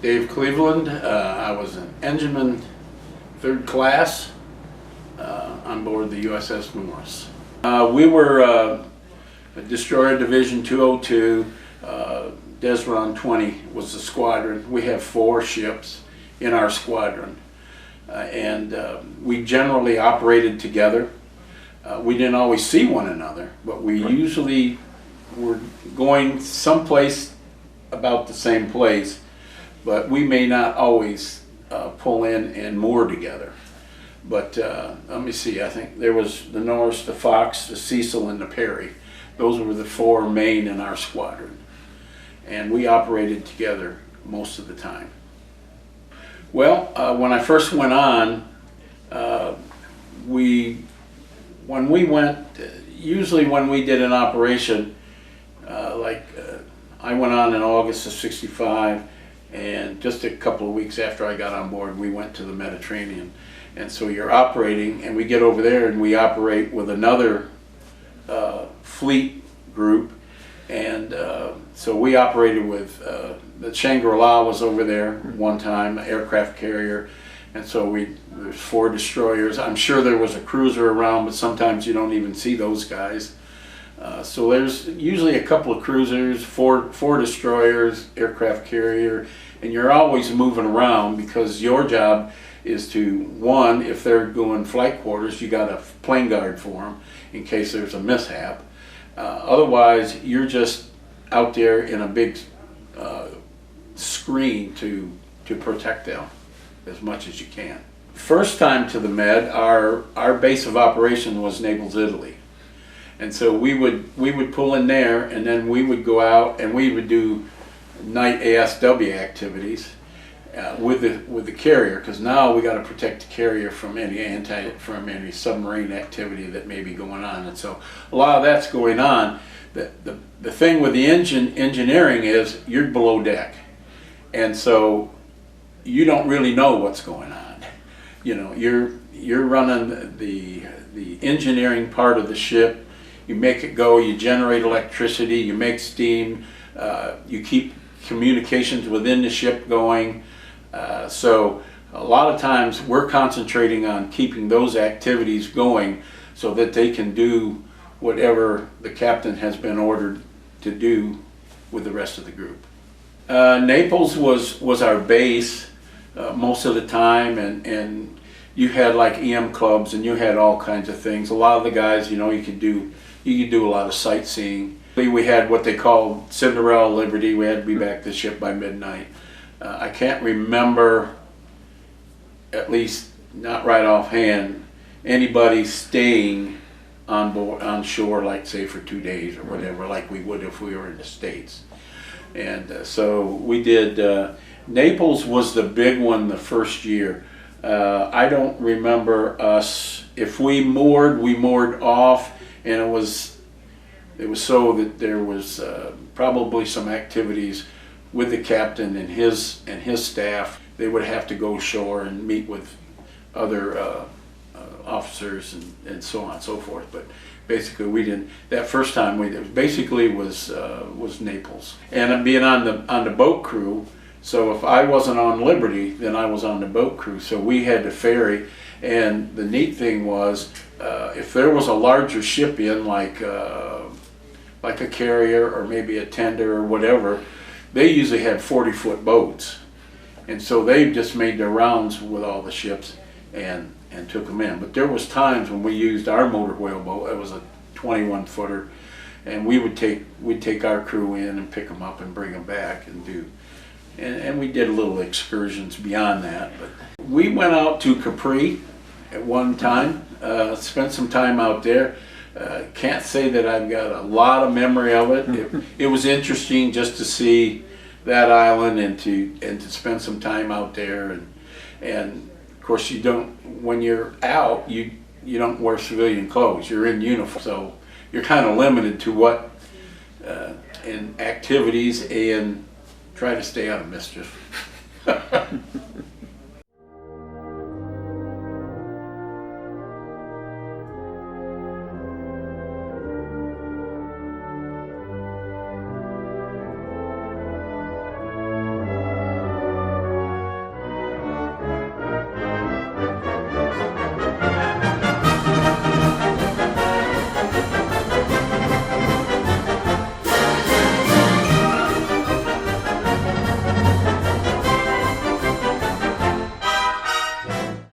Dave Cleveland. I was an engineman, third class, on board the USS Morris. We were a Destroyer Division 202. DESRON 20 was the squadron. We have 4 ships in our squadron, and we generally operated together. We didn't always see one another, but we usually were going someplace about the same place, but we may not always pull in and moor together. But let me see, I think there was the Norris, the Fox, the Cecil, and the Perry. Those were the 4 main in our squadron. And we operated together most of the time. Well, when I first went on, when we went, usually when we did an operation, I went on in August of '65, and just a couple of weeks after I got on board, we went to the Mediterranean. And so you're operating, and we get over there and we operate with another fleet group. And so we operated with, the Shangri-La was over there one time, an aircraft carrier. And so there's 4 destroyers. I'm sure there was a cruiser around, but sometimes you don't even see those guys. So there's usually a couple of cruisers, 4 destroyers, aircraft carrier, and you're always moving around because your job is to, one, if they're going flight quarters, you got a plane guard for them in case there's a mishap. Otherwise, you're just out there in a big screen to protect them as much as you can. First time to the Med, our base of operation was Naples, Italy. And so we would pull in there, and then we would go out and we would do night ASW activities with the carrier, because now we got to protect the carrier from any submarine activity that may be going on. And so a lot of that's going on. The thing with the engineering is you're below deck, and so you don't really know what's going on. You know, you're running the engineering part of the ship. You make it go, you generate electricity, you make steam, you keep communications within the ship going. So a lot of times we're concentrating on keeping those activities going so that they can do whatever the captain has been ordered to do with the rest of the group. Naples was our base most of the time, and you had like EM clubs and you had all kinds of things. A lot of the guys, you know, you could do a lot of sightseeing. We had what they called Cinderella Liberty. We had to be back to the ship by midnight. I can't remember, at least not right offhand, anybody staying on shore, like say for 2 days or whatever, like we would if we were in the States. And so we did, Naples was the big one the first year. I don't remember us, if we moored off, and it was so that there was probably some activities with the captain and his staff. They would have to go ashore and meet with other officers and so on and so forth. But basically, we didn't. That first time we did basically was Naples, and being on the boat crew. So if I wasn't on Liberty, then I was on the boat crew. So we had to ferry, and the neat thing was, if there was a larger ship in, like a carrier or maybe a tender or whatever, they usually had 40-foot boats, and so they just made their rounds with all the ships and took them in. But there was times when we used our motor whale boat. It was a 21-footer, and we'd take our crew in and pick them up and bring them back and we did little excursions beyond that. But we went out to Capri at one time, spent some time out there. Can't say that I've got a lot of memory of it. It was interesting just to see that island and to spend some time out there. And of course, you don't, when you're out, you don't wear civilian clothes. You're in uniform, so you're kind of limited to what in activities, and try to stay out of mischief.